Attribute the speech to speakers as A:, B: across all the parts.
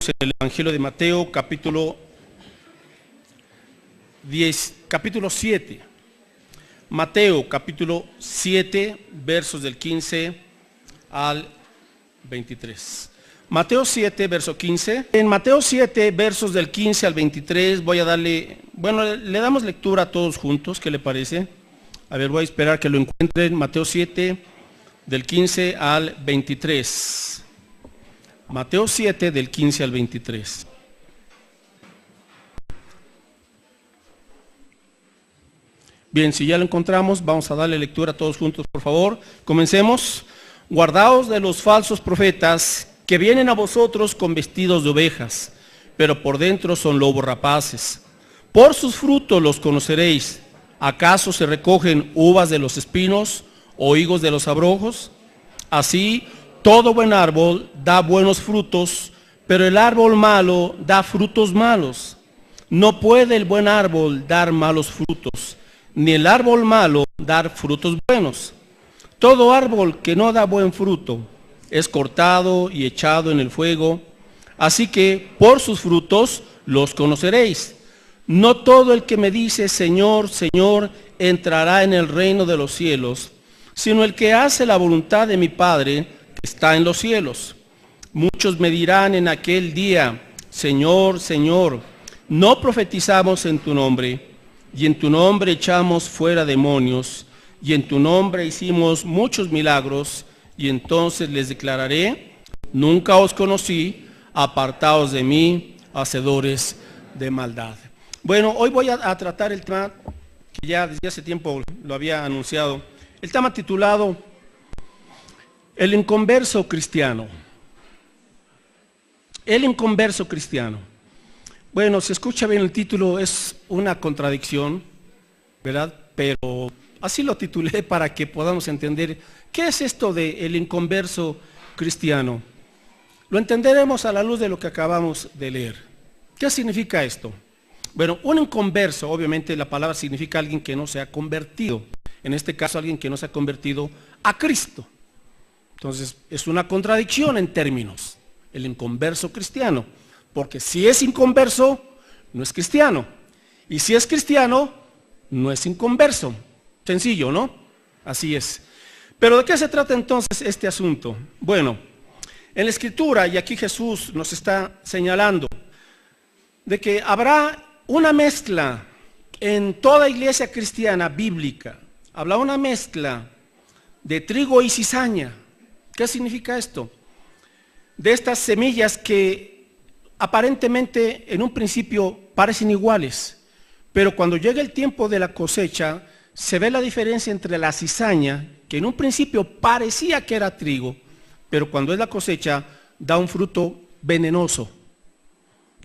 A: El Evangelio de Mateo, capítulo 7. Mateo, capítulo 7, versos del 15 al 23. Mateo 7, verso 15. En Mateo 7, versos del 15 al 23, le damos lectura a todos juntos, ¿qué le parece? A ver, voy a esperar que lo encuentren. Mateo 7, del 15 al 23. Mateo 7, del 15 al 23. Bien, si ya lo encontramos, vamos a darle lectura a todos juntos, por favor. Comencemos. Guardaos de los falsos profetas que vienen a vosotros con vestidos de ovejas, pero por dentro son lobos rapaces. Por sus frutos los conoceréis. ¿Acaso se recogen uvas de los espinos o higos de los abrojos? Así, todo buen árbol da buenos frutos, pero el árbol malo da frutos malos. No puede el buen árbol dar malos frutos, ni el árbol malo dar frutos buenos. Todo árbol que no da buen fruto es cortado y echado en el fuego. Así que por sus frutos los conoceréis. No todo el que me dice Señor, Señor, entrará en el reino de los cielos, sino el que hace la voluntad de mi Padre que está en los cielos. Muchos me dirán en aquel día, Señor, Señor, ¿no profetizamos en tu nombre? Y en tu nombre echamos fuera demonios, y en tu nombre hicimos muchos milagros. Y entonces les declararé, nunca os conocí, apartaos de mí, hacedores de maldad. Bueno, hoy voy a tratar el tema que ya desde hace tiempo lo había anunciado. El tema titulado, El inconverso cristiano. El inconverso cristiano. Bueno, si escucha bien el título, es una contradicción, ¿verdad? Pero así lo titulé para que podamos entender qué es esto de el inconverso cristiano. Lo entenderemos a la luz de lo que acabamos de leer. ¿Qué significa esto? Bueno, un inconverso, obviamente la palabra significa alguien que no se ha convertido. En este caso, alguien que no se ha convertido a Cristo. Entonces, es una contradicción en términos, el inconverso cristiano. Porque si es inconverso, no es cristiano. Y si es cristiano, no es inconverso. Sencillo, ¿no? Así es. Pero ¿de qué se trata entonces este asunto? Bueno, en la Escritura, y aquí Jesús nos está señalando, de que habrá una mezcla en toda iglesia cristiana bíblica. Habrá una mezcla de trigo y cizaña. ¿Qué significa esto? De estas semillas que aparentemente en un principio parecen iguales, pero cuando llega el tiempo de la cosecha, se ve la diferencia entre la cizaña, que en un principio parecía que era trigo, pero cuando es la cosecha, da un fruto venenoso,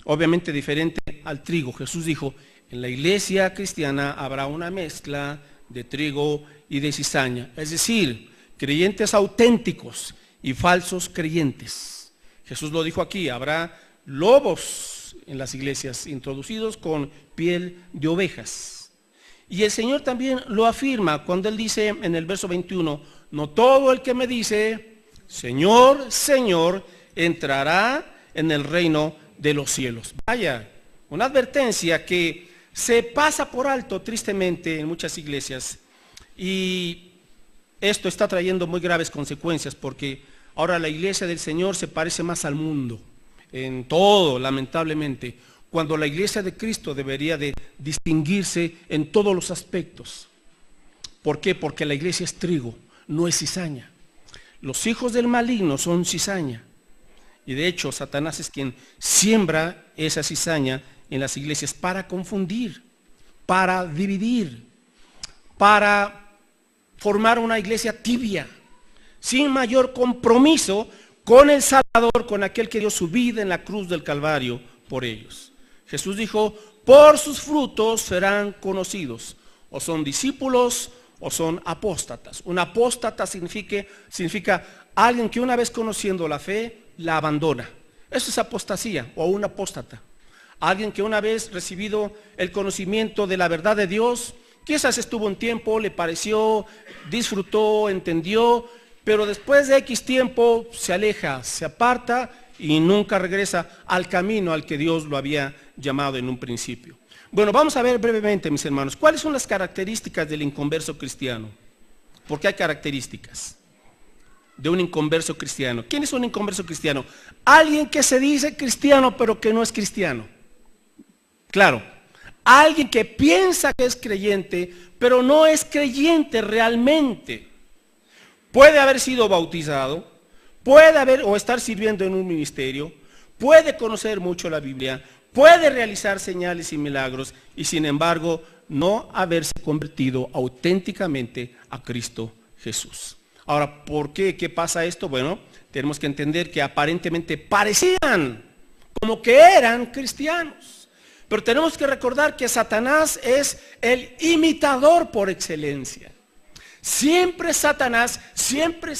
A: obviamente diferente al trigo. Jesús dijo, en la iglesia cristiana habrá una mezcla de trigo y de cizaña, es decir, creyentes auténticos y falsos creyentes. Jesús lo dijo aquí, habrá lobos en las iglesias introducidos con piel de ovejas. Y el Señor también lo afirma cuando Él dice en el verso 21, no todo el que me dice, Señor, Señor, entrará en el reino de los cielos. Vaya, una advertencia que se pasa por alto tristemente en muchas iglesias, y esto está trayendo muy graves consecuencias porque ahora la iglesia del Señor se parece más al mundo en todo, lamentablemente, cuando la iglesia de Cristo debería de distinguirse en todos los aspectos. ¿Por qué? Porque la iglesia es trigo, no es cizaña. Los hijos del maligno son cizaña. Y de hecho, Satanás es quien siembra esa cizaña en las iglesias para confundir, para dividir, para formar una iglesia tibia, sin mayor compromiso con el Salvador, con aquel que dio su vida en la cruz del Calvario por ellos. Jesús dijo, por sus frutos serán conocidos, o son discípulos o son apóstatas. Un apóstata significa alguien que una vez conociendo la fe, la abandona. Eso es apostasía o un apóstata. Alguien que una vez recibido el conocimiento de la verdad de Dios, quizás estuvo un tiempo, le pareció, disfrutó, entendió, pero después de X tiempo se aleja, se aparta y nunca regresa al camino al que Dios lo había llamado en un principio. Bueno, vamos a ver brevemente, mis hermanos, ¿cuáles son las características del inconverso cristiano? Porque hay características de un inconverso cristiano. ¿Quién es un inconverso cristiano? Alguien que se dice cristiano pero que no es cristiano. Claro, alguien que piensa que es creyente pero no es creyente realmente. Puede haber sido bautizado, puede haber o estar sirviendo en un ministerio, puede conocer mucho la Biblia, puede realizar señales y milagros y sin embargo no haberse convertido auténticamente a Cristo Jesús. Ahora, ¿por qué? ¿Qué pasa esto? Bueno, tenemos que entender que aparentemente parecían como que eran cristianos. Pero tenemos que recordar que Satanás es el imitador por excelencia. Siempre Satanás, siempre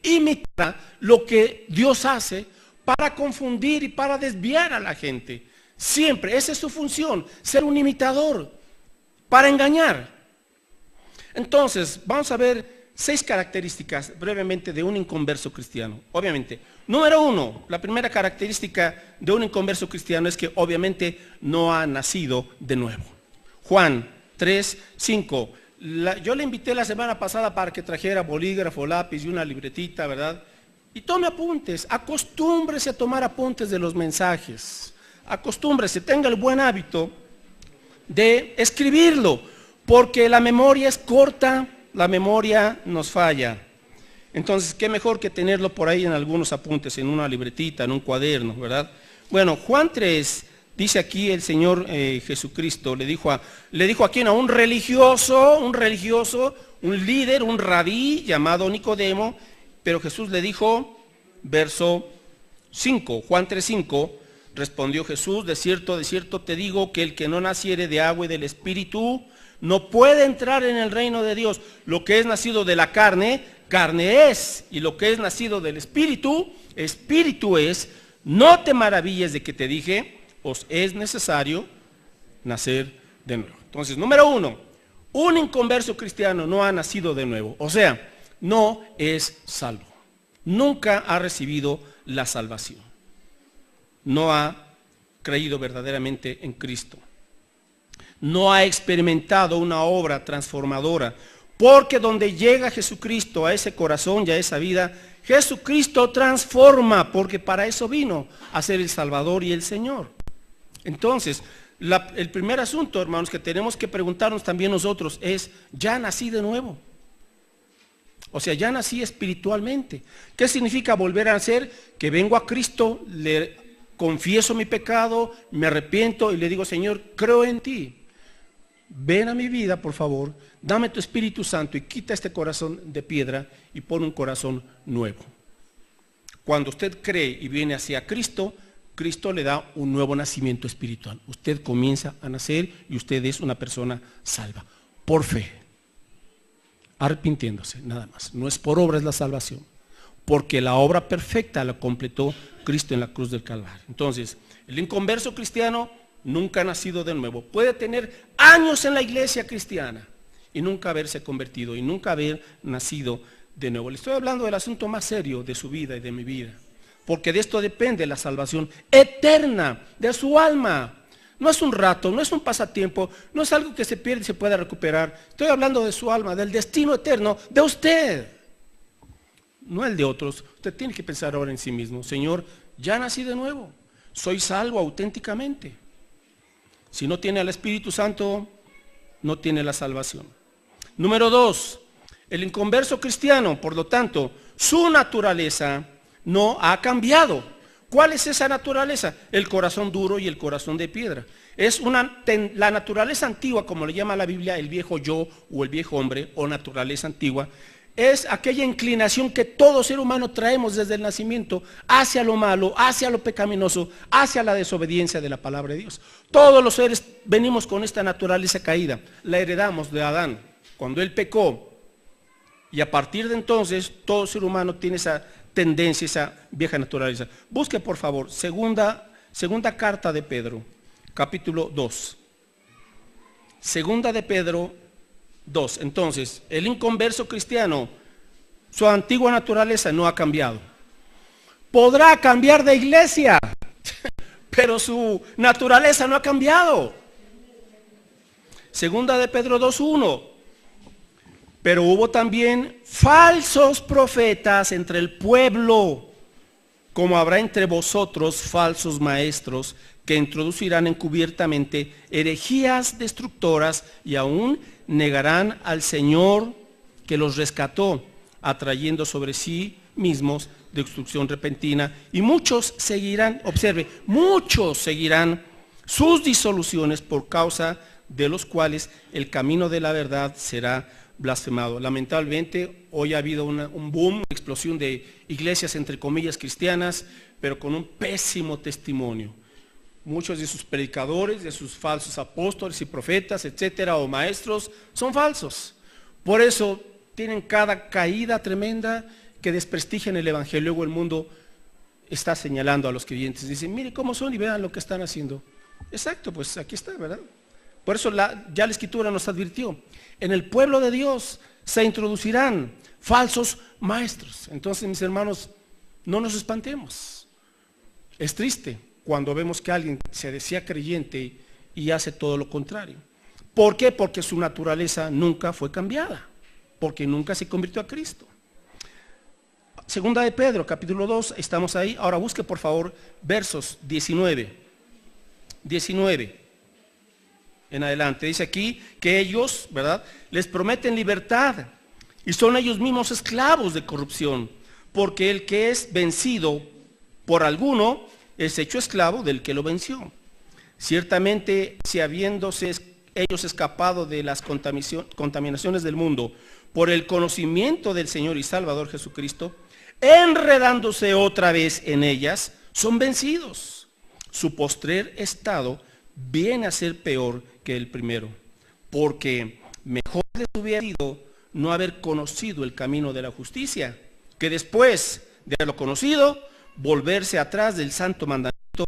A: imita lo que Dios hace para confundir y para desviar a la gente. Siempre, esa es su función, ser un imitador, para engañar. Entonces, vamos a ver 6 características brevemente de un inconverso cristiano. Obviamente, número 1, la primera característica de un inconverso cristiano es que obviamente no ha nacido de nuevo. Juan 3:5. Yo le invité la semana pasada para que trajera bolígrafo, lápiz y una libretita, ¿verdad? Y tome apuntes, acostúmbrese a tomar apuntes de los mensajes. Acostúmbrese, tenga el buen hábito de escribirlo, porque la memoria es corta, la memoria nos falla. Entonces, qué mejor que tenerlo por ahí en algunos apuntes, en una libretita, en un cuaderno, ¿verdad? Bueno, Juan 3, dice aquí el Señor Jesucristo, le dijo a quién, a un religioso, un líder, un rabí llamado Nicodemo, pero Jesús le dijo, verso 5, Juan 3:5, respondió Jesús, de cierto te digo que el que no naciere de agua y del Espíritu no puede entrar en el reino de Dios. Lo que es nacido de la carne, carne es, y lo que es nacido del Espíritu, Espíritu es. No te maravilles de que te dije, os es necesario nacer de nuevo. Entonces, número 1, un inconverso cristiano no ha nacido de nuevo, o sea, no es salvo. Nunca ha recibido la salvación. No ha creído verdaderamente en Cristo. No ha experimentado una obra transformadora, porque donde llega Jesucristo a ese corazón y a esa vida, Jesucristo transforma, porque para eso vino a ser el Salvador y el Señor. Entonces, el primer asunto, hermanos, que tenemos que preguntarnos también nosotros es, ¿ya nací de nuevo? O sea, ya nací espiritualmente. ¿Qué significa volver a nacer? Que vengo a Cristo, le confieso mi pecado, me arrepiento y le digo, Señor, creo en ti. Ven a mi vida, por favor, dame tu Espíritu Santo y quita este corazón de piedra y pon un corazón nuevo. Cuando usted cree y viene hacia Cristo, Cristo le da un nuevo nacimiento espiritual. Usted comienza a nacer y usted es una persona salva, por fe, arrepintiéndose, nada más. No es por obra, es la salvación, porque la obra perfecta la completó Cristo en la cruz del Calvario. Entonces, el inconverso cristiano nunca ha nacido de nuevo. Puede tener años en la iglesia cristiana y nunca haberse convertido y nunca haber nacido de nuevo. Le estoy hablando del asunto más serio de su vida y de mi vida, porque de esto depende la salvación eterna de su alma. No es un rato, no es un pasatiempo, no es algo que se pierde y se pueda recuperar. Estoy hablando de su alma, del destino eterno de usted, no el de otros. Usted tiene que pensar ahora en sí mismo, Señor, ya nací de nuevo, soy salvo auténticamente. Si no tiene al Espíritu Santo, no tiene la salvación. Número 2, el inconverso cristiano, por lo tanto, su naturaleza no ha cambiado. ¿Cuál es esa naturaleza? El corazón duro y el corazón de piedra. Es la naturaleza antigua, como le llama la Biblia, el viejo yo o el viejo hombre o naturaleza antigua. Es aquella inclinación que todo ser humano traemos desde el nacimiento hacia lo malo, hacia lo pecaminoso, hacia la desobediencia de la palabra de Dios. Todos los seres venimos con esta naturaleza caída, la heredamos de Adán cuando él pecó, y a partir de entonces todo ser humano tiene esa tendencia, esa vieja naturaleza. Busque por favor segunda carta de Pedro, capítulo 2. Segunda de Pedro 2. Entonces, el inconverso cristiano, su antigua naturaleza no ha cambiado. podrá cambiar de iglesia, pero su naturaleza no ha cambiado. Segunda de Pedro 2:1. Pero hubo también falsos profetas entre el pueblo, como habrá entre vosotros falsos maestros que introducirán encubiertamente herejías destructoras y aún negarán al Señor que los rescató, atrayendo sobre sí mismos destrucción repentina. Y muchos seguirán, observe, muchos seguirán sus disoluciones, por causa de los cuales el camino de la verdad será blasfemado. Lamentablemente hoy ha habido un boom, una explosión de iglesias entre comillas cristianas, pero con un pésimo testimonio. Muchos de sus predicadores, de sus falsos apóstoles y profetas, etcétera, o maestros, son falsos. Por eso tienen cada caída tremenda que desprestigian el evangelio. Luego el mundo está señalando a los creyentes, dicen, mire cómo son y vean lo que están haciendo. Exacto, pues aquí está, ¿verdad? Por eso ya la Escritura nos advirtió, en el pueblo de Dios se introducirán falsos maestros. Entonces, mis hermanos, no nos espantemos. Es triste cuando vemos que alguien se decía creyente y hace todo lo contrario. ¿Por qué? Porque su naturaleza nunca fue cambiada, porque nunca se convirtió a Cristo. Segunda de Pedro, capítulo 2, estamos ahí. Ahora busque por favor versos 19 en adelante. Dice aquí que ellos, ¿verdad?, les prometen libertad y son ellos mismos esclavos de corrupción, porque el que es vencido por alguno es hecho esclavo del que lo venció. Ciertamente, si habiéndose ellos escapado de las contaminaciones del mundo por el conocimiento del Señor y Salvador Jesucristo, enredándose otra vez en ellas, son vencidos. Su postrer estado viene a ser peor que el primero, porque mejor les hubiera sido no haber conocido el camino de la justicia, que después de haberlo conocido, volverse atrás del santo mandamiento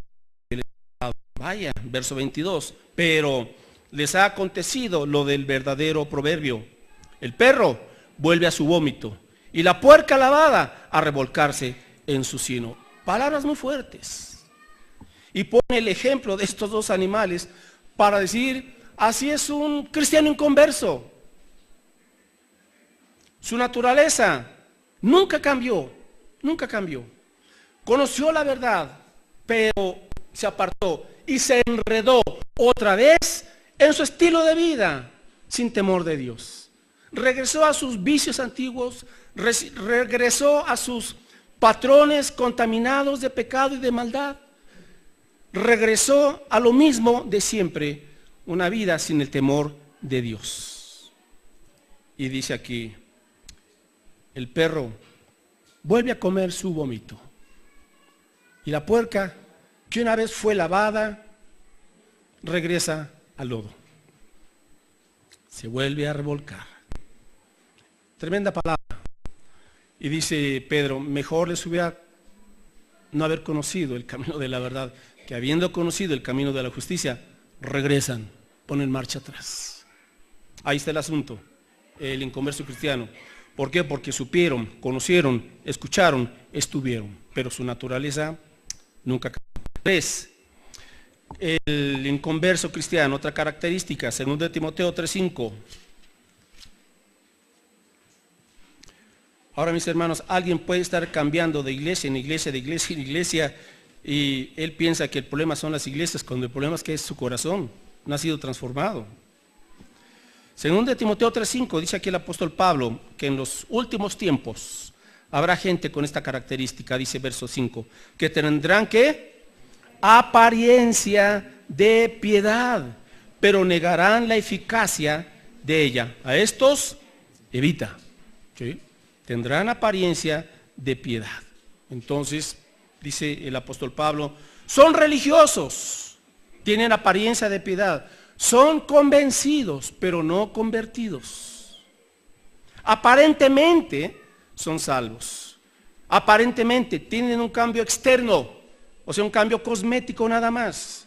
A: del Estado. Vaya, verso 22, pero les ha acontecido lo del verdadero proverbio: el perro vuelve a su vómito y la puerca lavada a revolcarse en su seno. Palabras muy fuertes. Y pone el ejemplo de estos dos animales para decir, así es un cristiano inconverso. Su naturaleza nunca cambió, nunca cambió. Conoció la verdad, pero se apartó y se enredó otra vez en su estilo de vida, sin temor de Dios. Regresó a sus vicios antiguos, regresó a sus patrones contaminados de pecado y de maldad. Regresó a lo mismo de siempre, una vida sin el temor de Dios. Y dice aquí, el perro vuelve a comer su vómito. Y la puerca, que una vez fue lavada, regresa al lodo. Se vuelve a revolcar. Tremenda palabra. Y dice Pedro, mejor les hubiera no haber conocido el camino de la verdad, que habiendo conocido el camino de la justicia, regresan, ponen marcha atrás. Ahí está el asunto, el inconverso cristiano. ¿Por qué? Porque supieron, conocieron, escucharon, estuvieron, pero su naturaleza nunca cambió. 3. El inconverso cristiano, otra característica, 2 Timoteo 3:5. Ahora, mis hermanos, alguien puede estar cambiando de iglesia en iglesia, de iglesia en iglesia, y él piensa que el problema son las iglesias, cuando el problema es que es su corazón, no ha sido transformado. 2 Timoteo 3:5 dice aquí el apóstol Pablo que en los últimos tiempos habrá gente con esta característica, dice verso 5, que tendrán ¿qué? Apariencia de piedad, pero negarán la eficacia de ella. A estos evita. ¿Sí? Tendrán apariencia de piedad. Entonces, dice el apóstol Pablo, son religiosos, tienen apariencia de piedad, son convencidos, pero no convertidos. Aparentemente son salvos. Aparentemente tienen un cambio externo, o sea, un cambio cosmético nada más.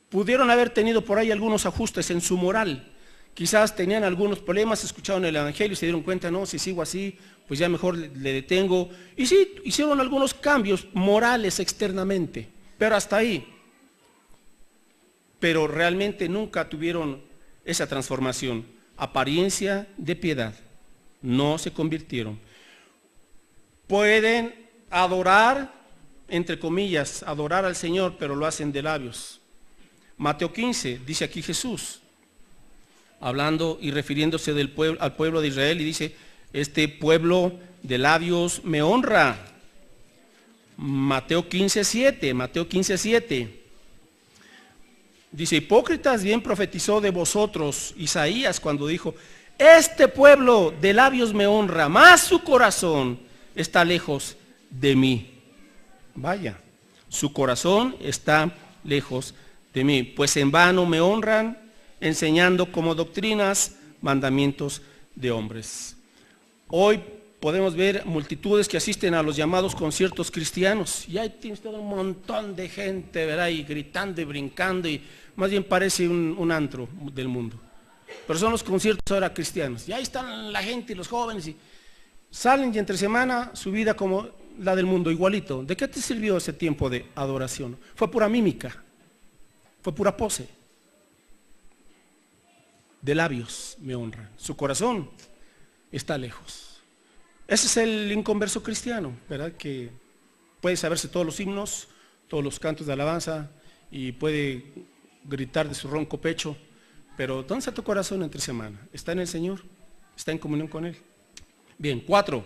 A: Pudieron haber tenido por ahí algunos ajustes en su moral, Quizás tenían algunos problemas, escucharon el Evangelio y se dieron cuenta, no, si sigo así, pues ya mejor le detengo. Y sí, hicieron algunos cambios morales externamente, pero hasta ahí. Pero realmente nunca tuvieron esa transformación. Apariencia de piedad. No se convirtieron. Pueden adorar, entre comillas, adorar al Señor, pero lo hacen de labios. Mateo 15, dice aquí Jesús, hablando y refiriéndose al pueblo de Israel, y dice, este pueblo de labios me honra. Mateo 15:7. Dice, hipócritas, bien profetizó de vosotros Isaías cuando dijo, este pueblo de labios me honra, mas su corazón está lejos de mí. Vaya, su corazón está lejos de mí, pues en vano me honran, enseñando como doctrinas mandamientos de hombres. Hoy podemos ver multitudes que asisten a los llamados conciertos cristianos, y ahí tienes todo un montón de gente, ¿verdad? Y gritando y brincando, y más bien parece un antro del mundo. Pero son los conciertos ahora cristianos, y ahí están la gente y los jóvenes, y salen y entre semana su vida como la del mundo, igualito. ¿De qué te sirvió ese tiempo de adoración? Fue pura mímica, fue pura pose. De labios me honran, su corazón está lejos. Ese es el inconverso cristiano, ¿verdad? Que puede saberse todos los himnos, todos los cantos de alabanza y puede gritar de su ronco pecho, pero ¿dónde está tu corazón entre semana? ¿Está en el Señor? ¿Está en comunión con Él? Bien, 4.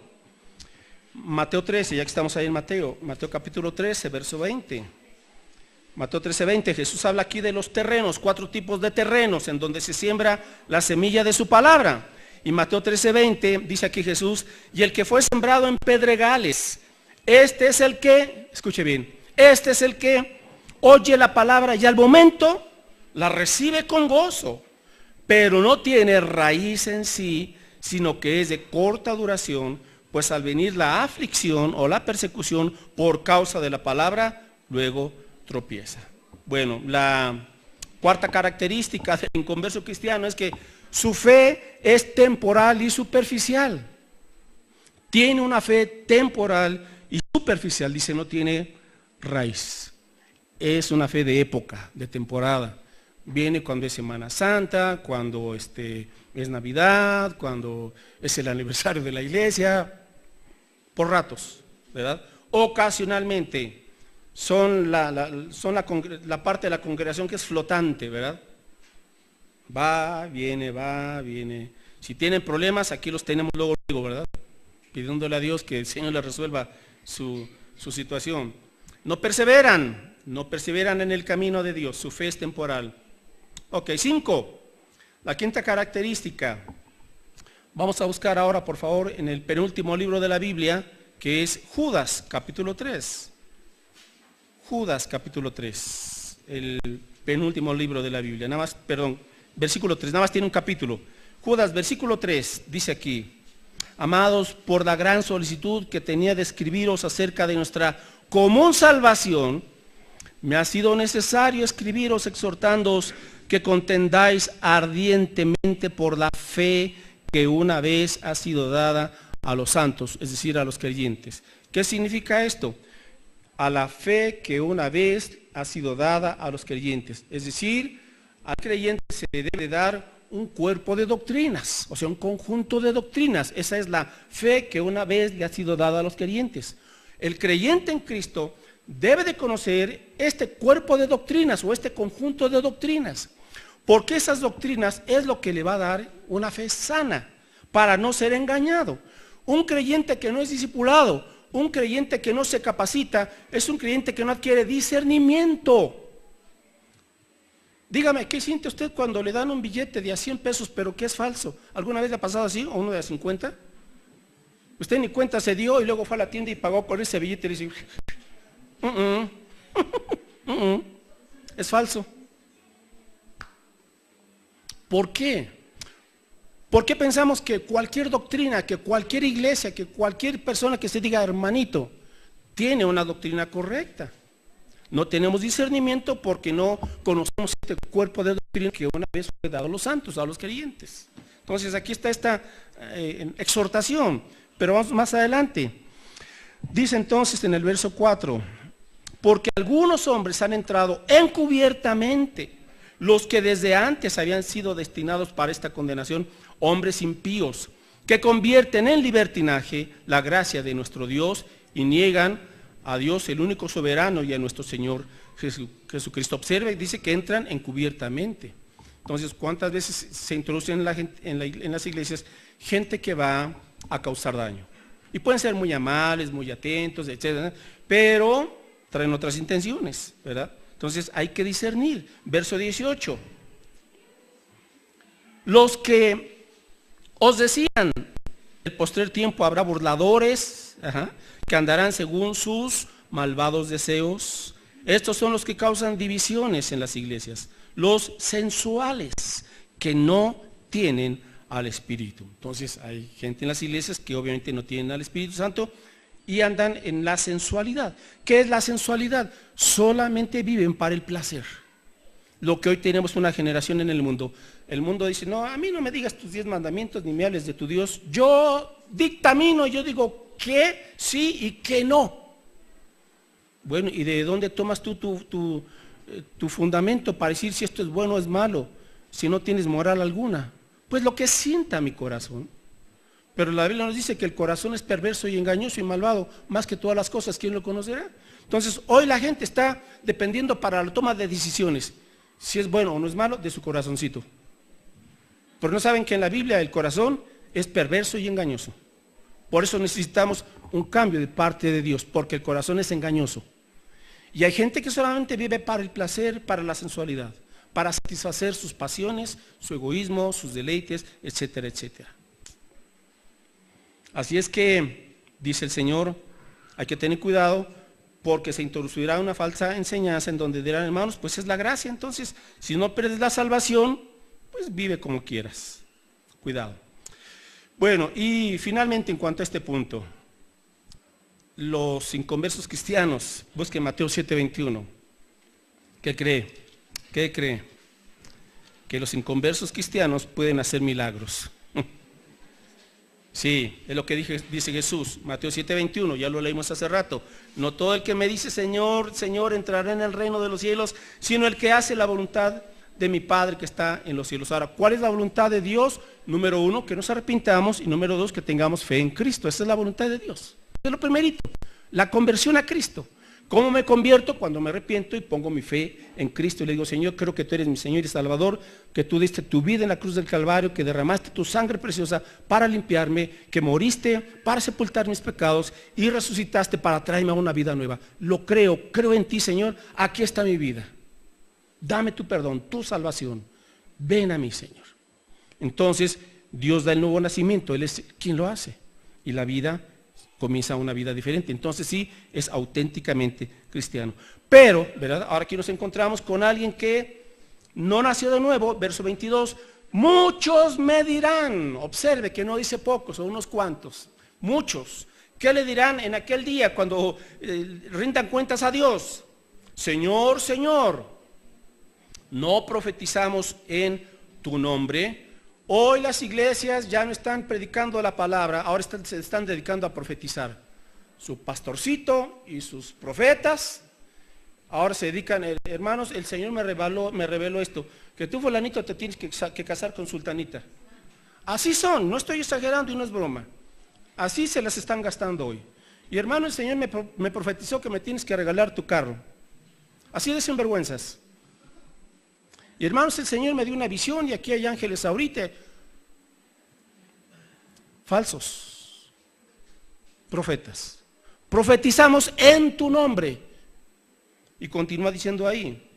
A: Mateo 13, ya que estamos ahí en Mateo capítulo 13, verso 20. Mateo 13:20, Jesús habla aquí de los terrenos, 4 tipos de terrenos en donde se siembra la semilla de su palabra. Y Mateo 13:20 dice aquí Jesús, y el que fue sembrado en pedregales, este es el que, escuche bien, este es el que oye la palabra y al momento la recibe con gozo, pero no tiene raíz en sí, sino que es de corta duración, pues al venir la aflicción o la persecución por causa de la palabra, luego tropieza. Bueno, la cuarta característica del inconverso cristiano es que su fe es temporal y superficial. Tiene una fe temporal y superficial, dice, no tiene raíz. Es una fe de época, de temporada. Viene cuando es Semana Santa, cuando es Navidad, cuando es el aniversario de la iglesia, por ratos, ¿verdad? Ocasionalmente son la parte de la congregación que es flotante, ¿verdad? Va, viene. Si tienen problemas, aquí los tenemos luego, ¿verdad? Pidiéndole a Dios que el Señor les resuelva su situación. No perseveran en el camino de Dios, su fe es temporal. Ok, 5. La quinta característica. Vamos a buscar ahora, por favor, en el penúltimo libro de la Biblia, que es Judas, capítulo 3. Judas, capítulo 3. El penúltimo libro de la Biblia. Versículo 3, nada más tiene un capítulo. Judas, versículo 3, dice aquí: amados, por la gran solicitud que tenía de escribiros acerca de nuestra común salvación, me ha sido necesario escribiros exhortándoos que contendáis ardientemente por la fe que una vez ha sido dada a los santos, es decir, a los creyentes. ¿Qué significa esto? A la fe que una vez ha sido dada a los creyentes, es decir, al creyente se le debe dar un cuerpo de doctrinas, o sea, un conjunto de doctrinas. Esa es la fe que una vez le ha sido dada a los creyentes. El creyente en Cristo debe de conocer este cuerpo de doctrinas o este conjunto de doctrinas, porque esas doctrinas es lo que le va a dar una fe sana para no ser engañado. Un creyente que no es discipulado, un creyente que no se capacita, es un creyente que no adquiere discernimiento. Dígame, ¿qué siente usted cuando le dan un billete de a 100 pesos pero que es falso? ¿Alguna vez le ha pasado así? ¿O uno de a 50? Usted ni cuenta se dio y luego fue a la tienda y pagó con ese billete y dice, es falso. ¿Por qué? ¿Por qué pensamos que cualquier doctrina, que cualquier iglesia, que cualquier persona que se diga hermanito, tiene una doctrina correcta? No tenemos discernimiento porque no conocemos este cuerpo de doctrina. que una vez fue dado a los santos, a los creyentes. Entonces aquí está esta exhortación, pero vamos más adelante. Dice entonces en el verso 4, porque algunos hombres han entrado encubiertamente, los que desde antes habían sido destinados para esta condenación, hombres impíos, que convierten en libertinaje la gracia de nuestro Dios y niegan a Dios, el único soberano, y a nuestro Señor Jesucristo. Observe, dice que entran encubiertamente. Entonces, ¿cuántas veces se introducen en las iglesias gente que va a causar daño? Y pueden ser muy amables, muy atentos, etcétera, pero traen otras intenciones, ¿verdad? Entonces hay que discernir. Verso 18. Los que os decían, en el postrer tiempo habrá burladores, que andarán según sus malvados deseos. Estos son los que causan divisiones en las iglesias, los sensuales, que no tienen al Espíritu. Entonces hay gente en las iglesias que obviamente no tienen al Espíritu Santo y andan en la sensualidad. ¿Qué es la sensualidad? Solamente viven para el placer. Lo que hoy tenemos una generación en el mundo dice, no, a mí no me digas tus 10 mandamientos ni me hables de tu Dios, yo dictamino, yo digo que sí y que no. Bueno, ¿y de dónde tomas tú tu fundamento para decir si esto es bueno o es malo, si no tienes moral alguna? Pues lo que sienta mi corazón. Pero la Biblia nos dice que el corazón es perverso y engañoso y malvado, más que todas las cosas, ¿quién lo conocerá? Entonces, hoy la gente está dependiendo para la toma de decisiones, si es bueno o no es malo, de su corazoncito. Pero no saben que en la Biblia el corazón es perverso y engañoso. Por eso necesitamos un cambio de parte de Dios, porque el corazón es engañoso. Y hay gente que solamente vive para el placer, para la sensualidad, para satisfacer sus pasiones, su egoísmo, sus deleites, etcétera, etcétera. Así es que, dice el Señor, hay que tener cuidado porque se introducirá una falsa enseñanza en donde dirán, hermanos, pues es la gracia. Entonces, si no pierdes la salvación, pues vive como quieras. Cuidado. Bueno, y finalmente en cuanto a este punto, los inconversos cristianos, busquen Mateo 7:21. ¿Qué cree? ¿Qué cree? Que los inconversos cristianos pueden hacer milagros. Sí, es lo que dice Jesús, Mateo 7:21, ya lo leímos hace rato. No todo el que me dice Señor, Señor entrará en el reino de los cielos, sino el que hace la voluntad de mi Padre que está en los cielos. Ahora, ¿cuál es la voluntad de Dios? Número 1, que nos arrepintamos, y número 2, que tengamos fe en Cristo. Esa es la voluntad de Dios. Es lo primerito, la conversión a Cristo. ¿Cómo me convierto? Cuando me arrepiento y pongo mi fe en Cristo y le digo, Señor, creo que tú eres mi Señor y Salvador, que tú diste tu vida en la cruz del Calvario, que derramaste tu sangre preciosa para limpiarme, que moriste para sepultar mis pecados y resucitaste para traerme a una vida nueva. Lo creo, creo en ti, Señor, aquí está mi vida. Dame tu perdón, tu salvación. Ven a mí, Señor. Entonces, Dios da el nuevo nacimiento, Él es quien lo hace. Y la vida comienza una vida diferente. Entonces sí, es auténticamente cristiano. Pero, ¿verdad? Ahora aquí nos encontramos con alguien que no nació de nuevo, verso 22. Muchos me dirán, observe que no dice pocos, o unos cuantos, muchos. ¿Qué le dirán en aquel día cuando rindan cuentas a Dios? Señor, Señor, no profetizamos en tu nombre. Hoy las iglesias ya no están predicando la palabra, ahora se están dedicando a profetizar. Su pastorcito y sus profetas, ahora se dedican, hermanos, el Señor me reveló esto, que tú fulanito te tienes que casar con sultanita. Así son, no estoy exagerando y no es broma. Así se las están gastando hoy. Y hermano, el Señor me profetizó que me tienes que regalar tu carro. Así de sinvergüenzas. Y hermanos, el Señor me dio una visión y aquí hay ángeles ahorita. Falsos. Profetas. Profetizamos en tu nombre. Y continúa diciendo ahí.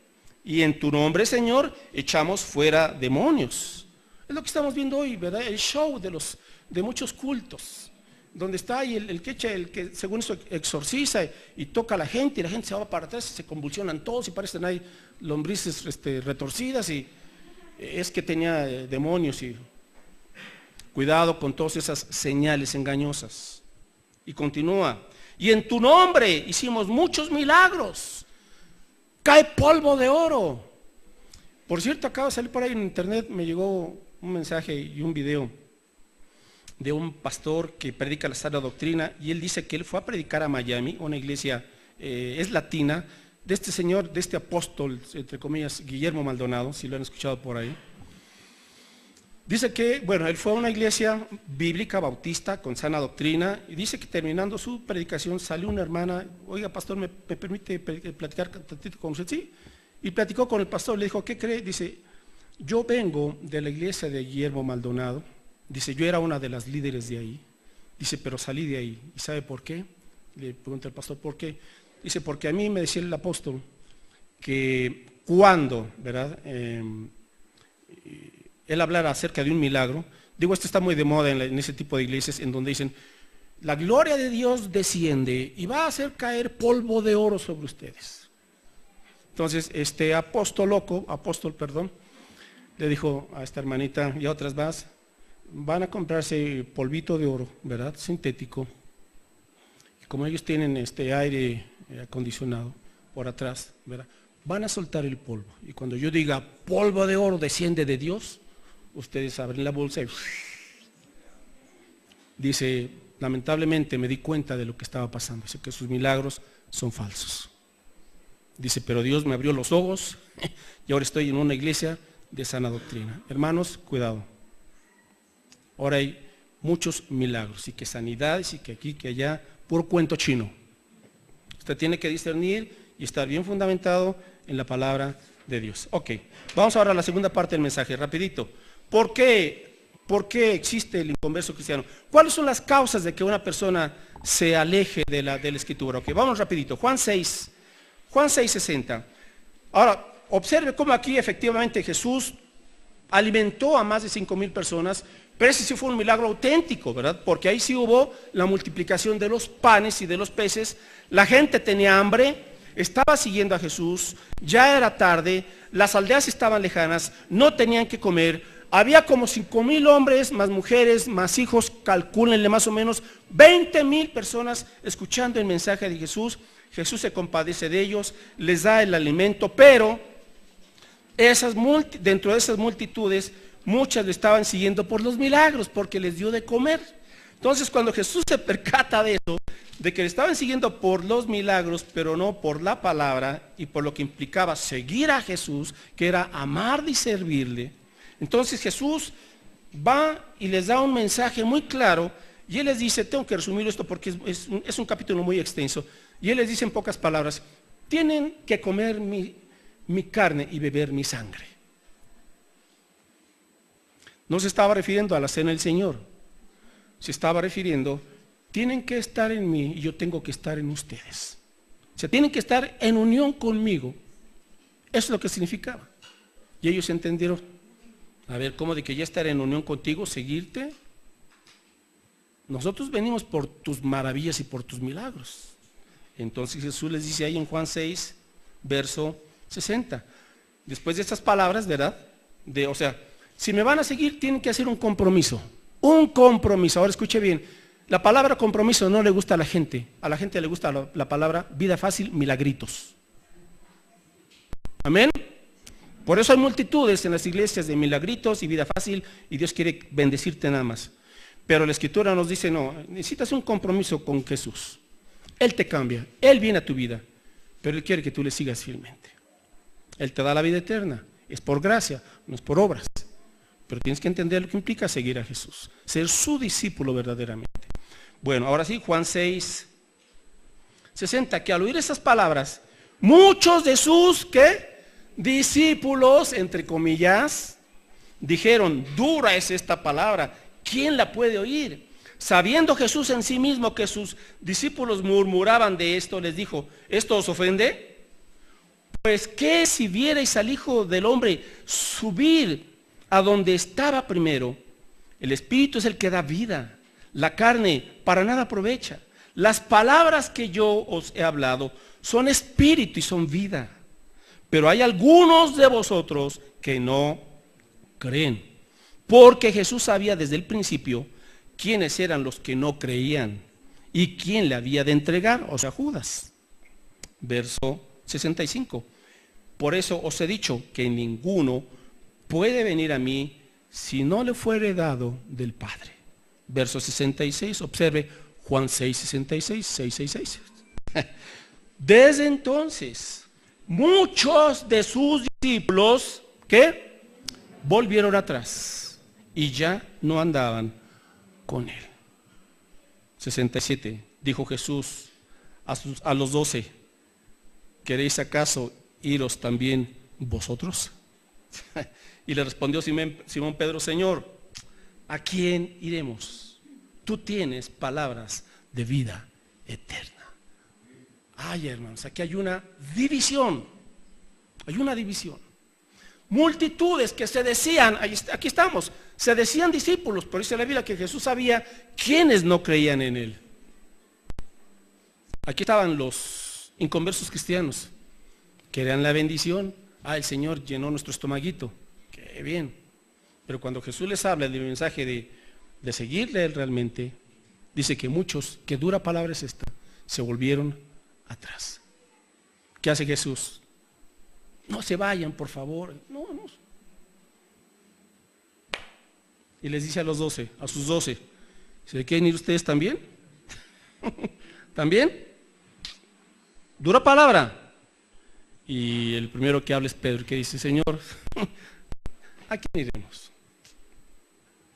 A: Y en tu nombre, Señor, echamos fuera demonios. Es lo que estamos viendo hoy, ¿verdad? El show de muchos cultos. Donde está ahí el que según eso exorciza y toca a la gente y la gente se va para atrás y se convulsionan todos y parecen ahí lombrices retorcidas y es que tenía demonios. Y cuidado con todas esas señales engañosas. Y continúa. Y en tu nombre hicimos muchos milagros. Cae polvo de oro. Por cierto, acaba de salir por ahí en internet, me llegó un mensaje y un video de un pastor que predica la sana doctrina, y él dice que él fue a predicar a Miami, una iglesia, es latina, de este señor, de este apóstol, entre comillas, Guillermo Maldonado, si lo han escuchado por ahí. Dice que, bueno, él fue a una iglesia bíblica, bautista, con sana doctrina, y dice que terminando su predicación salió una hermana, oiga pastor, ¿me permite platicar con usted? Sí, y platicó con el pastor, le dijo, ¿qué cree? Dice, yo vengo de la iglesia de Guillermo Maldonado, dice, yo era una de las líderes de ahí, dice, pero salí de ahí, ¿y sabe por qué? Le pregunta el pastor, ¿por qué? Dice, porque a mí me decía el apóstol que cuando, ¿verdad?, él hablara acerca de un milagro, digo, esto está muy de moda en ese tipo de iglesias en donde dicen, la gloria de Dios desciende y va a hacer caer polvo de oro sobre ustedes. Entonces, este apóstol, le dijo a esta hermanita y a otras más, van a comprarse polvito de oro, ¿verdad?, sintético. Y como ellos tienen este aire acondicionado por atrás, ¿verdad?, van a soltar el polvo. Y cuando yo diga, polvo de oro desciende de Dios, ustedes abren la bolsa y dice, lamentablemente me di cuenta de lo que estaba pasando, dice que sus milagros son falsos. Dice, pero Dios me abrió los ojos y ahora estoy en una iglesia de sana doctrina. Hermanos, cuidado. Ahora hay muchos milagros, y que sanidades, y que aquí, que allá, puro cuento chino. Usted tiene que discernir y estar bien fundamentado en la palabra de Dios. Ok, vamos ahora a la segunda parte del mensaje, rapidito. ¿Por qué existe el inconverso cristiano? ¿Cuáles son las causas de que una persona se aleje de la escritura? Ok, vamos rapidito. Juan 6:60. Ahora, observe cómo aquí efectivamente Jesús alimentó a más de 5,000 personas, pero ese sí fue un milagro auténtico, ¿verdad? Porque ahí sí hubo la multiplicación de los panes y de los peces. La gente tenía hambre, estaba siguiendo a Jesús, ya era tarde, las aldeas estaban lejanas, no tenían que comer. Había como 5,000 hombres, más mujeres, más hijos, calcúlenle más o menos, 20,000 personas escuchando el mensaje de Jesús. Jesús se compadece de ellos, les da el alimento, pero dentro de esas multitudes, muchas le estaban siguiendo por los milagros, porque les dio de comer. Entonces, cuando Jesús se percata de eso, de que le estaban siguiendo por los milagros, pero no por la palabra, y por lo que implicaba seguir a Jesús, que era amarle y servirle, entonces Jesús va y les da un mensaje muy claro, y Él les dice, tengo que resumir esto porque es un capítulo muy extenso, y Él les dice en pocas palabras, tienen que comer mi carne y beber mi sangre. No se estaba refiriendo a la cena del Señor, se estaba refiriendo, tienen que estar en mí y yo tengo que estar en ustedes. O sea, tienen que estar en unión conmigo. Eso es lo que significaba. Y ellos entendieron. A ver, ¿cómo de que ya estar en unión contigo, seguirte? Nosotros venimos por tus maravillas y por tus milagros. Entonces Jesús les dice ahí en Juan 6, verso 60. Después de estas palabras, ¿verdad? O sea, si me van a seguir, tienen que hacer un compromiso. Un compromiso. Ahora escuche bien. La palabra compromiso no le gusta a la gente. A la gente le gusta la palabra vida fácil, milagritos. Amén. Por eso hay multitudes en las iglesias de milagritos y vida fácil, y Dios quiere bendecirte nada más. Pero la Escritura nos dice, no, necesitas un compromiso con Jesús. Él te cambia, Él viene a tu vida, pero Él quiere que tú le sigas fielmente. Él te da la vida eterna, es por gracia, no es por obras. Pero tienes que entender lo que implica seguir a Jesús, ser su discípulo verdaderamente. Bueno, ahora sí, Juan 6:60, que al oír esas palabras, muchos de sus, ¿qué?, discípulos, entre comillas, dijeron, dura es esta palabra, ¿quién la puede oír? Sabiendo Jesús en sí mismo que sus discípulos murmuraban de esto, les dijo, ¿esto os ofende? Pues ¿qué si vierais al Hijo del Hombre subir a donde estaba primero? El Espíritu es el que da vida, la carne para nada aprovecha. Las palabras que yo os he hablado son espíritu y son vida. Pero hay algunos de vosotros que no creen. Porque Jesús sabía desde el principio quiénes eran los que no creían y quién le había de entregar, o sea, Judas. Verso 65. Por eso os he dicho que ninguno puede venir a mí si no le fuere dado del Padre. Verso 66, observe Juan 6:66, 6:66. Desde entonces, muchos de sus discípulos, ¿qué? Volvieron atrás y ya no andaban con él. 67, dijo Jesús a los 12, ¿queréis acaso iros también vosotros? Y le respondió Simón Pedro, Señor, ¿a quién iremos? Tú tienes palabras de vida eterna. Ay, hermanos, aquí hay una división. Hay una división. Multitudes que se decían, aquí estamos, se decían discípulos, pero dice la Biblia que Jesús sabía quiénes no creían en él. Aquí estaban los inconversos cristianos, querían la bendición. El Señor llenó nuestro estomaguito. Qué bien. Pero cuando Jesús les habla del mensaje de seguirle a él realmente, dice que muchos, qué dura palabra es esta, se volvieron atrás. ¿Qué hace Jesús? No se vayan, por favor. No. Y les dice a los 12, a sus 12, ¿se quieren ir ustedes también? ¿También? Dura palabra. Y el primero que habla es Pedro, que dice, Señor, ¿a quién iremos?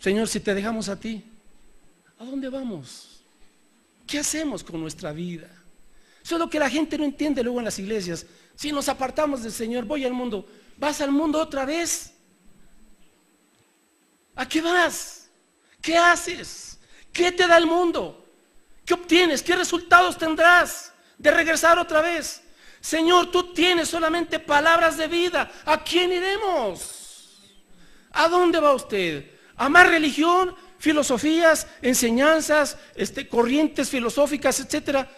A: Señor, si te dejamos a ti, ¿a dónde vamos? ¿Qué hacemos con nuestra vida? Eso es lo que la gente no entiende luego en las iglesias. Si nos apartamos del Señor, voy al mundo. ¿Vas al mundo otra vez? ¿A qué vas? ¿Qué haces? ¿Qué te da el mundo? ¿Qué obtienes? ¿Qué resultados tendrás de regresar otra vez? Señor, tú tienes solamente palabras de vida. ¿A quién iremos? ¿A dónde va usted? ¿A más religión, filosofías, enseñanzas, corrientes filosóficas, etcétera?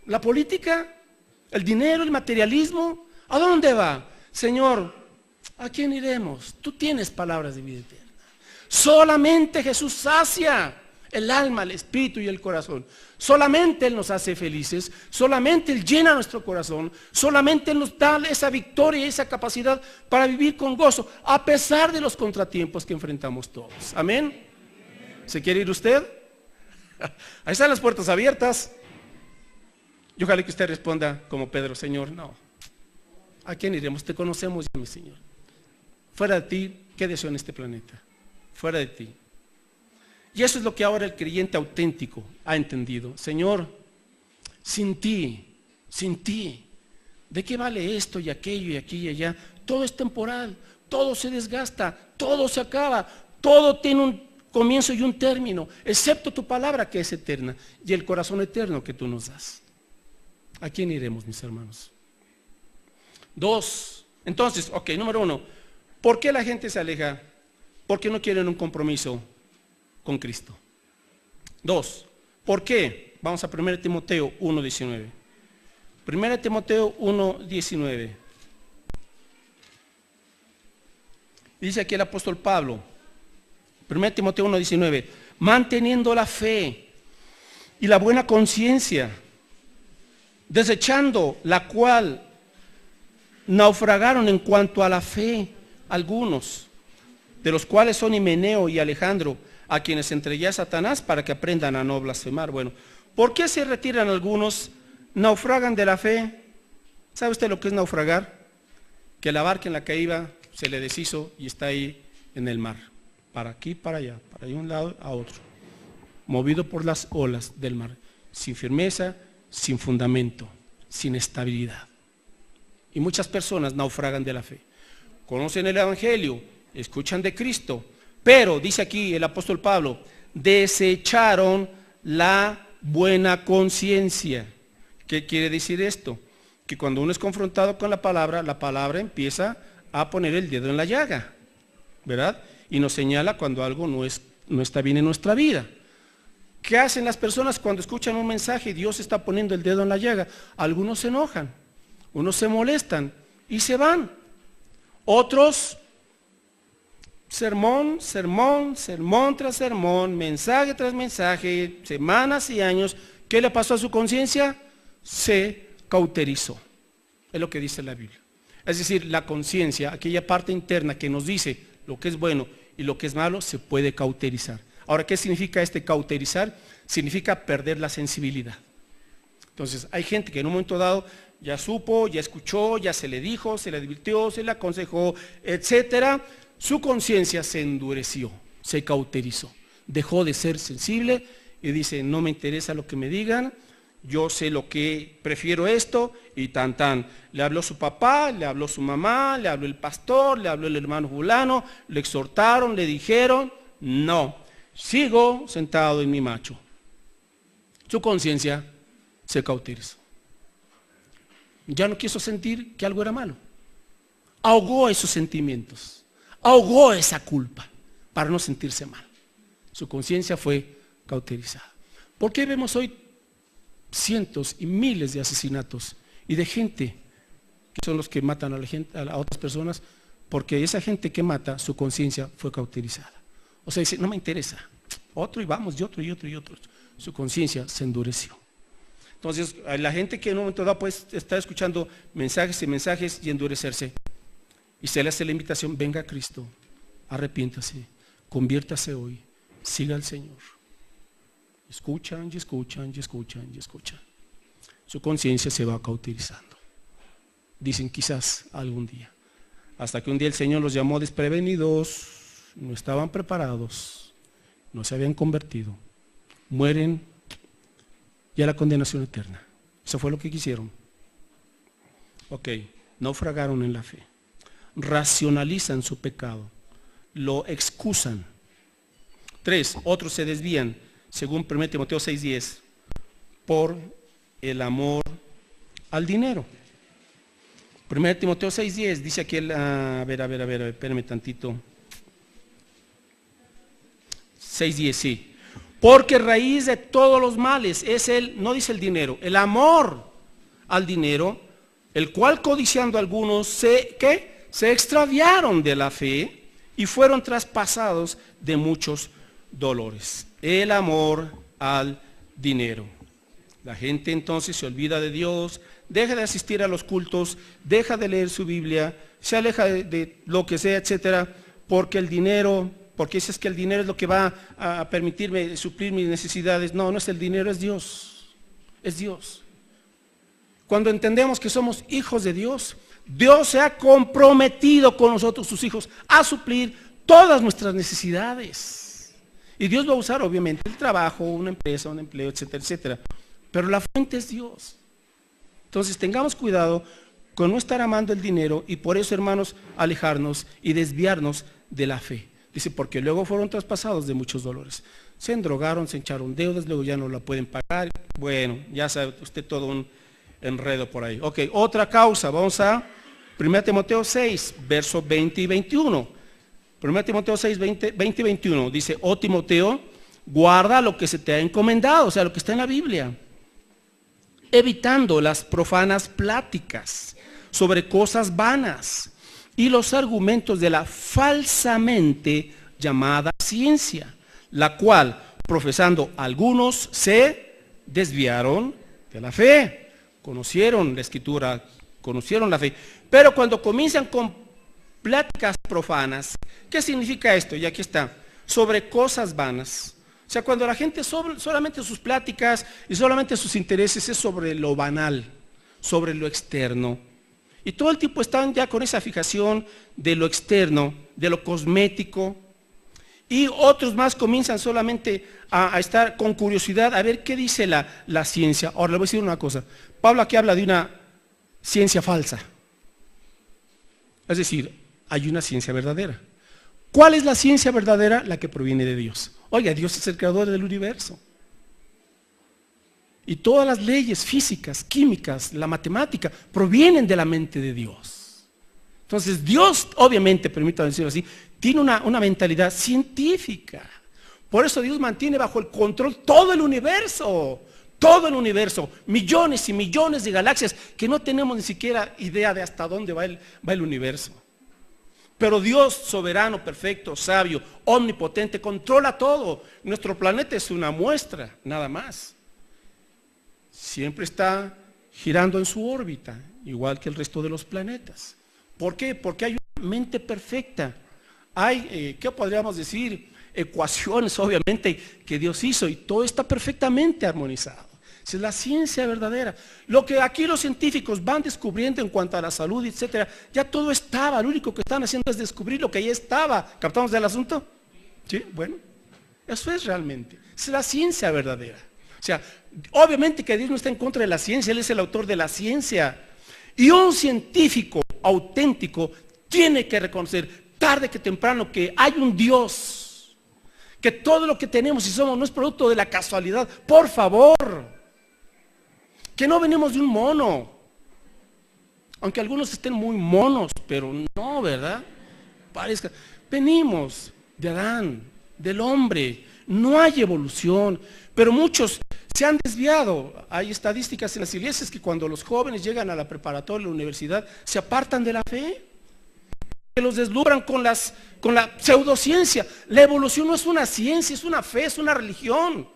A: ¿La política? ¿El dinero? ¿El materialismo? ¿A dónde va? Señor, ¿a quién iremos? Tú tienes palabras de vida eterna. Solamente Jesús sacia el alma, el espíritu y el corazón. Solamente Él nos hace felices, solamente Él llena nuestro corazón, solamente Él nos da esa victoria y esa capacidad para vivir con gozo, a pesar de los contratiempos que enfrentamos todos. Amén. ¿Se quiere ir usted? Ahí están las puertas abiertas. Y ojalá que usted responda como Pedro, Señor, no. ¿A quién iremos? Te conocemos ya, mi Señor. Fuera de ti, ¿qué deseo en este planeta? Fuera de ti. Y eso es lo que ahora el creyente auténtico ha entendido. Señor, sin ti, ¿de qué vale esto y aquello y aquí y allá? Todo es temporal, todo se desgasta, todo se acaba, todo tiene un comienzo y un término, excepto tu palabra que es eterna y el corazón eterno que tú nos das. ¿A quién iremos, mis hermanos? 2. Entonces, número 1, ¿por qué la gente se aleja? Porque no quieren un compromiso con Cristo. 2. ¿Por qué? Vamos a 1 Timoteo 1:19. 1 Timoteo 1:19. Dice aquí el apóstol Pablo, 1 Timoteo 1:19, manteniendo la fe y la buena conciencia, desechando la cual naufragaron en cuanto a la fe algunos, de los cuales son Himeneo y Alejandro, a quienes entregué a Satanás para que aprendan a no blasfemar. Bueno, ¿por qué se retiran algunos? Naufragan de la fe. ¿Sabe usted lo que es naufragar? Que la barca en la que iba se le deshizo y está ahí en el mar, para aquí, para allá, de un lado a otro, movido por las olas del mar, sin firmeza, sin fundamento, sin estabilidad. Y muchas personas naufragan de la fe. Conocen el Evangelio, escuchan de Cristo, pero, dice aquí el apóstol Pablo, desecharon la buena conciencia. ¿Qué quiere decir esto? Que cuando uno es confrontado con la palabra empieza a poner el dedo en la llaga, ¿verdad? Y nos señala cuando algo no está bien en nuestra vida. ¿Qué hacen las personas cuando escuchan un mensaje y Dios está poniendo el dedo en la llaga? Algunos se enojan, unos se molestan y se van. Otros, sermón tras sermón, mensaje tras mensaje, semanas y años. ¿Qué le pasó a su conciencia? Se cauterizó. Es lo que dice la Biblia. Es decir, la conciencia, aquella parte interna que nos dice lo que es bueno y lo que es malo, se puede cauterizar. Ahora, ¿qué significa este cauterizar? Significa perder la sensibilidad. Entonces, hay gente que en un momento dado ya supo, ya escuchó, ya se le dijo, se le advirtió, se le aconsejó, etcétera. Su conciencia se endureció, se cauterizó, dejó de ser sensible y dice, no me interesa lo que me digan, yo sé lo que prefiero esto y tan tan. Le habló su papá, le habló su mamá, le habló el pastor, le habló el hermano fulano, le exhortaron, le dijeron, no, sigo sentado en mi macho. Su conciencia se cauterizó. Ya no quiso sentir que algo era malo. Ahogó esos sentimientos, ahogó esa culpa para no sentirse mal. Su conciencia fue cauterizada. ¿Por qué vemos hoy cientos y miles de asesinatos y de gente que son los que matan a la gente, a otras personas? Porque esa gente que mata, su conciencia fue cauterizada. O sea, dice, no me interesa. Otro y vamos, y otro y otro y otro. Su conciencia se endureció. Entonces, la gente que en un momento dado pues está escuchando mensajes y mensajes y endurecerse, y se le hace la invitación, venga a Cristo, arrepiéntase, conviértase hoy, siga al Señor. Escuchan y escuchan y escuchan y escuchan. Su conciencia se va cauterizando. Dicen quizás algún día. Hasta que un día el Señor los llamó desprevenidos, no estaban preparados, no se habían convertido, mueren y a la condenación eterna. Eso fue lo que quisieron. Ok, naufragaron en la fe. Racionalizan su pecado, lo excusan. 3, otros se desvían, según 1 Timoteo 6:10, por el amor al dinero. 1 Timoteo 6:10 dice aquí, a ver, espérame tantito. 6:10, sí. Porque raíz de todos los males es no dice el dinero, el amor al dinero, el cual codiciando algunos se extraviaron de la fe y fueron traspasados de muchos dolores. El amor al dinero. La gente entonces se olvida de Dios, deja de asistir a los cultos, deja de leer su Biblia, se aleja de lo que sea, etcétera, porque el dinero, porque es que el dinero es lo que va a permitirme suplir mis necesidades. No, no es el dinero, es Dios. Es Dios. Cuando entendemos que somos hijos de Dios, Dios se ha comprometido con nosotros, sus hijos, a suplir todas nuestras necesidades. Y Dios va a usar obviamente el trabajo, una empresa, un empleo, etcétera, etcétera. Pero la fuente es Dios. Entonces tengamos cuidado con no estar amando el dinero y por eso, hermanos, alejarnos y desviarnos de la fe. Dice, porque luego fueron traspasados de muchos dolores. Se endrogaron, se echaron deudas, luego ya no la pueden pagar. Bueno, ya sabe usted todo un enredo por ahí. Ok, otra causa, vamos a 1 Timoteo 6, versos 20 y 21. 1 Timoteo 6, 20 y 21. Dice, oh Timoteo, guarda lo que se te ha encomendado, o sea, lo que está en la Biblia, evitando las profanas pláticas sobre cosas vanas y los argumentos de la falsamente llamada ciencia, la cual, profesando algunos, se desviaron de la fe. Conocieron la Escritura, conocieron la fe, pero cuando comienzan con pláticas profanas, ¿qué significa esto? Y aquí está, sobre cosas vanas. O sea, cuando la gente solamente sus pláticas y solamente sus intereses es sobre lo banal, sobre lo externo. Y todo el tiempo están ya con esa fijación de lo externo, de lo cosmético. Y otros más comienzan solamente a estar con curiosidad a ver qué dice la ciencia. Ahora le voy a decir una cosa. Pablo aquí habla de una ciencia falsa. Es decir, hay una ciencia verdadera. ¿Cuál es la ciencia verdadera? La que proviene de Dios. Oiga, Dios es el creador del universo. Y todas las leyes físicas, químicas, la matemática, provienen de la mente de Dios. Entonces Dios, obviamente, permítame decirlo así, tiene una mentalidad científica. Por eso Dios mantiene bajo el control todo el universo. Todo el universo, millones y millones de galaxias que no tenemos ni siquiera idea de hasta dónde va el universo. Pero Dios, soberano, perfecto, sabio, omnipotente, controla todo. Nuestro planeta es una muestra, nada más. Siempre está girando en su órbita, igual que el resto de los planetas. ¿Por qué? Porque hay una mente perfecta. Hay, ¿qué podríamos decir? Ecuaciones, obviamente, que Dios hizo y todo está perfectamente armonizado. Esa es la ciencia verdadera. Lo que aquí los científicos van descubriendo en cuanto a la salud, etcétera, ya todo estaba. Lo único que están haciendo es descubrir lo que ya estaba. ¿Captamos del asunto? Sí, bueno, eso es realmente. Esa es la ciencia verdadera. O sea, obviamente que Dios no está en contra de la ciencia, Él es el autor de la ciencia. Y un científico auténtico tiene que reconocer tarde que temprano que hay un Dios, que todo lo que tenemos y somos no es producto de la casualidad. Por favor, que no venimos de un mono, aunque algunos estén muy monos, pero no, ¿verdad? Parezca, venimos de Adán, del hombre. No hay evolución, pero muchos se han desviado. Hay estadísticas en las iglesias que cuando los jóvenes llegan a la preparatoria, a la universidad, se apartan de la fe, que los deslumbran con la pseudociencia. La evolución no es una ciencia, es una fe, es una religión.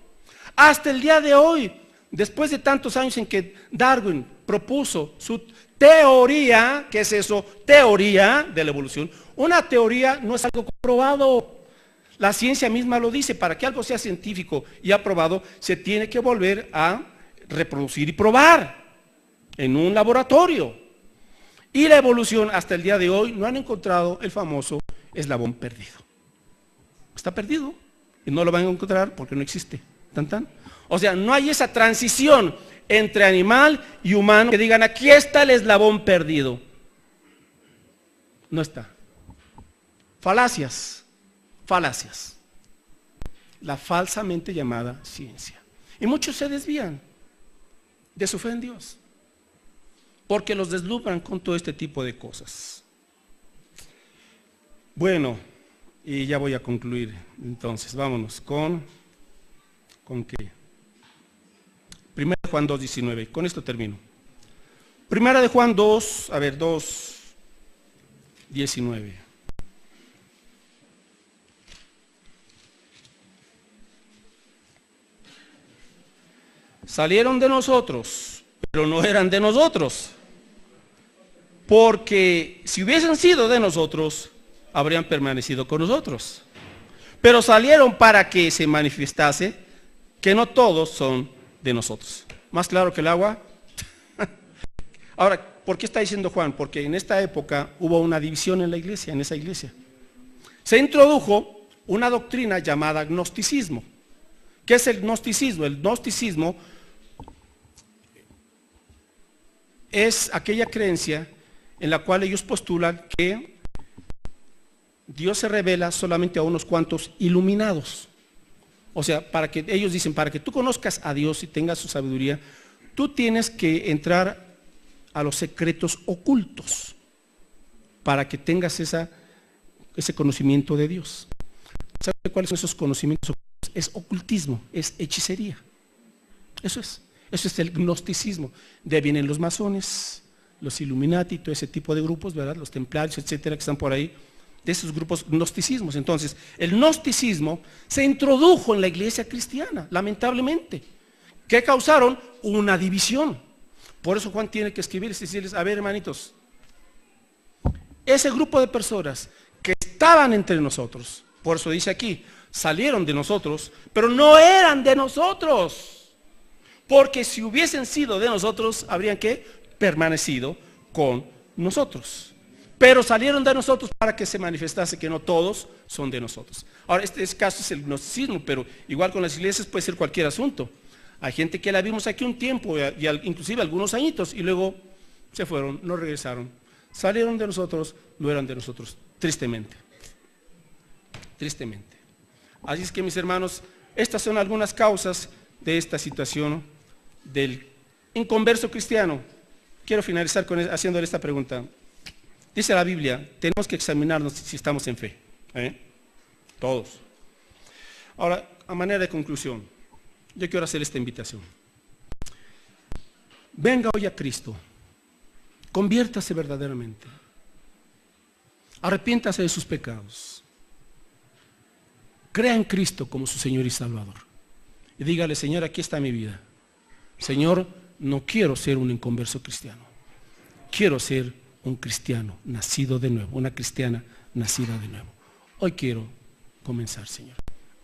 A: Hasta el día de hoy, después de tantos años en que Darwin propuso su teoría, ¿qué es eso? Teoría de la evolución. Una teoría no es algo comprobado. La ciencia misma lo dice, para que algo sea científico y aprobado, se tiene que volver a reproducir y probar en un laboratorio. Y la evolución hasta el día de hoy no han encontrado el famoso eslabón perdido. Está perdido y no lo van a encontrar porque no existe. ¿Tan, tan? O sea, no hay esa transición entre animal y humano que digan, aquí está el eslabón perdido. No está. Falacias. Falacias, la falsamente llamada ciencia. Y muchos se desvían de su fe en Dios, porque los deslumbran con todo este tipo de cosas. Bueno, y ya voy a concluir, entonces, vámonos con qué. Primera de Juan 2:19, con esto termino. Primera de Juan 2:19. Salieron de nosotros, pero no eran de nosotros, porque si hubiesen sido de nosotros, habrían permanecido con nosotros. Pero salieron para que se manifestase que no todos son de nosotros. ¿Más claro que el agua? Ahora, ¿por qué está diciendo Juan? Porque en esta época hubo una división en la iglesia, en esa iglesia. Se introdujo una doctrina llamada gnosticismo. ¿Qué es el gnosticismo? El gnosticismo es aquella creencia en la cual ellos postulan que Dios se revela solamente a unos cuantos iluminados. O sea, ellos dicen, para que tú conozcas a Dios y tengas su sabiduría, tú tienes que entrar a los secretos ocultos para que tengas ese conocimiento de Dios. ¿Sabe cuáles son esos conocimientos ocultos? Es ocultismo, es hechicería. Eso es el gnosticismo. De ahí vienen los masones, los Illuminati, todo ese tipo de grupos, ¿verdad? Los templarios, etcétera, que están por ahí, de esos grupos gnosticismos. Entonces, el gnosticismo se introdujo en la iglesia cristiana, lamentablemente, que causaron una división. Por eso Juan tiene que escribirles y decirles, a ver, hermanitos, ese grupo de personas que estaban entre nosotros, por eso dice aquí, salieron de nosotros, pero no eran de nosotros. Porque si hubiesen sido de nosotros, habrían que permanecido con nosotros. Pero salieron de nosotros para que se manifestase que no todos son de nosotros. Ahora, este caso es el gnosticismo, pero igual con las iglesias puede ser cualquier asunto. Hay gente que la vimos aquí un tiempo, y inclusive algunos añitos, y luego se fueron, no regresaron. Salieron de nosotros, no eran de nosotros, tristemente. Tristemente. Así es que, mis hermanos, estas son algunas causas de esta situación del inconverso cristiano. Quiero finalizar haciéndole esta pregunta. Dice la Biblia, tenemos que examinarnos si estamos en fe. Todos. Ahora, a manera de conclusión, yo quiero hacer esta invitación. Venga hoy a Cristo. Conviértase verdaderamente. Arrepiéntase de sus pecados. Crea en Cristo como su Señor y Salvador. Y dígale, Señor, aquí está mi vida. Señor, no quiero ser un inconverso cristiano. Quiero ser un cristiano nacido de nuevo, una cristiana nacida de nuevo. Hoy quiero comenzar, Señor.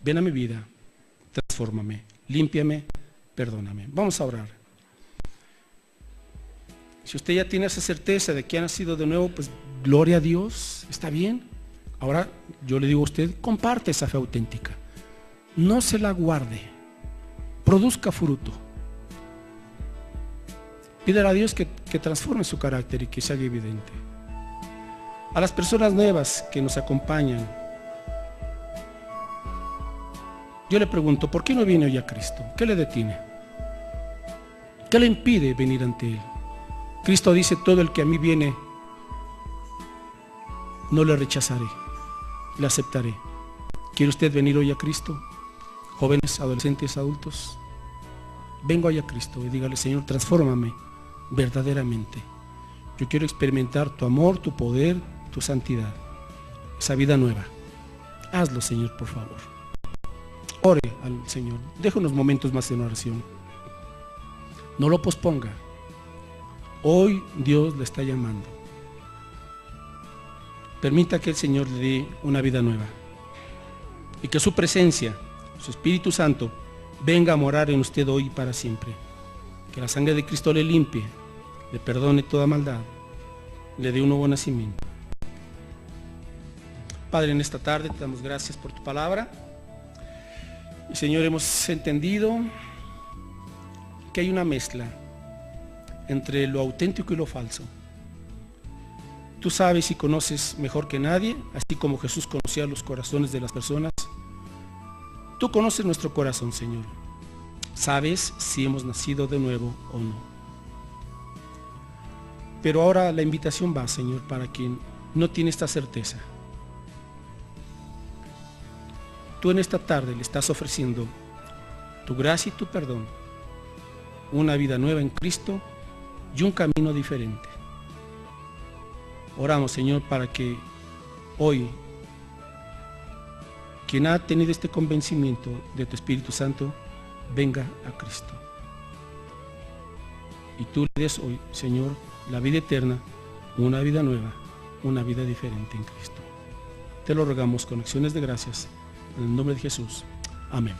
A: Ven a mi vida, transfórmame, límpiame, perdóname. Vamos a orar. Si usted ya tiene esa certeza de que ha nacido de nuevo, pues gloria a Dios, está bien. Ahora yo le digo a usted, comparte esa fe auténtica. No se la guarde, produzca fruto. Pídele a Dios que transforme su carácter y que se haga evidente. A las personas nuevas que nos acompañan, yo le pregunto, ¿por qué no viene hoy a Cristo? ¿Qué le detiene? ¿Qué le impide venir ante Él? Cristo dice, todo el que a mí viene, no le rechazaré, le aceptaré. ¿Quiere usted venir hoy a Cristo? Jóvenes, adolescentes, adultos, vengo hoy a Cristo y dígale, Señor, transfórmame verdaderamente. Yo quiero experimentar tu amor, tu poder, tu santidad, esa vida nueva. Hazlo, Señor, por favor. Ore al Señor, deje unos momentos más en oración. No lo posponga. Hoy Dios le está llamando. Permita que el Señor le dé una vida nueva y que su presencia, su Espíritu Santo, venga a morar en usted hoy y para siempre. Que la sangre de Cristo le limpie, le perdone toda maldad, le dé un nuevo nacimiento. Padre, en esta tarde te damos gracias por tu palabra. Y Señor, hemos entendido que hay una mezcla entre lo auténtico y lo falso. Tú sabes y conoces mejor que nadie, así como Jesús conocía los corazones de las personas. Tú conoces nuestro corazón, Señor. Sabes si hemos nacido de nuevo o no. Pero ahora la invitación va, Señor, para quien no tiene esta certeza. Tú en esta tarde le estás ofreciendo tu gracia y tu perdón, una vida nueva en Cristo y un camino diferente. Oramos, Señor, para que hoy quien ha tenido este convencimiento de tu Espíritu Santo venga a Cristo. Y tú le des hoy, Señor, la vida eterna, una vida nueva, una vida diferente en Cristo. Te lo rogamos con acciones de gracias, en el nombre de Jesús. Amén.